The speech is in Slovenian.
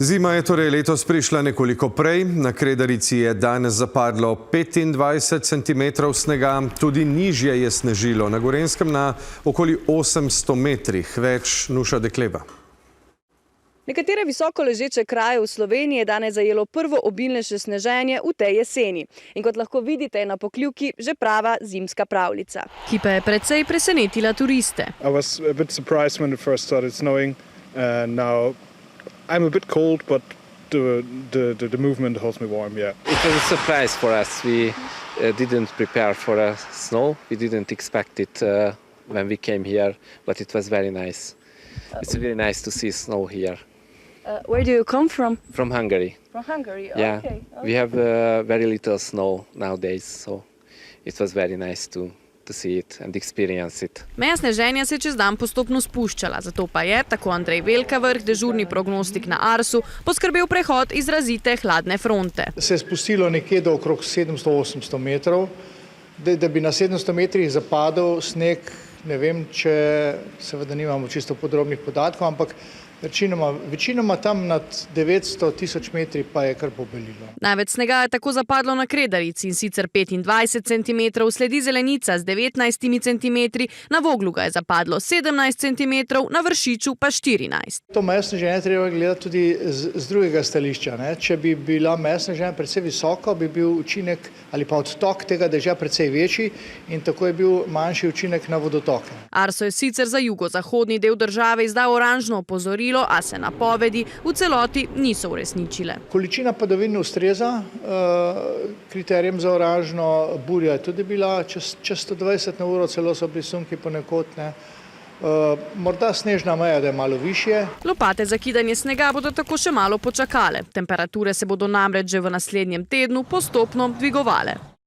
Zima je torej letos prišla nekoliko prej. Na Kredarici je danes zapadlo 25 cm snega, tudi nižje je snežilo. Na Gorenjskem na okoli 800 metrih. Več Nuša Dekleva. Nekatere visoko ležeče kraje v Sloveniji je danes zajelo prvo obilnejše sneženje v tej jeseni. In kot lahko vidite, je na Pokljuki že prava zimska pravljica, ki pa je precej presenetila turiste. I was a bit surprised when it first started snowing, and now I'm a bit cold, but the movement holds me warm, yeah. It was a surprise for us. We didn't prepare for snow. We didn't expect it when we came here, but it was very nice. It's really nice to see snow here. Where do you come from? From Hungary. From Hungary, Yeah, okay. we have very little snow nowadays, so it was very nice to see it and experience it. Meja sneženja se je čez dan postopno spuščala, zato pa je, tako Andrej Velkavrh, dežurni prognostik na Arsu, poskrbel prehod izrazite hladne fronte. Se je spustilo nekje do okrog 700-800 metrov, da bi na 700 metrih zapadel sneg, ne vem, če seveda nimamo čisto podrobnih podatkov, ampak večinoma tam nad 900-1000 metri pa je kar pobelilo. Največ snega je tako zapadlo na Kredarici, in sicer 25 cm, sledi Zelenica z 19 cm, na Voglu ga je zapadlo 17 cm, na Vršiču pa 14. To mejo sneženja treba gledati tudi z drugega stališča. Če bi bila meja sneženja precej visoko, bi bil učinek ali pa odtok tega dežja precej večji in tako je bil manjši učinek na vodotoke. Arso je sicer za jugozahodni del države izdal oranžno opozorilo, a se napovedi v celoti niso uresničile. Količina padavin ustreza kriterijem za oranžno, burja je tudi bila čez 120 na uro, celo so bili sunki ponekod. Morda snežna meja, da je malo višje. Lopate za kidanje snega bodo tako še malo počakale. Temperature se bodo namreč že v naslednjem tednu postopno dvigovale.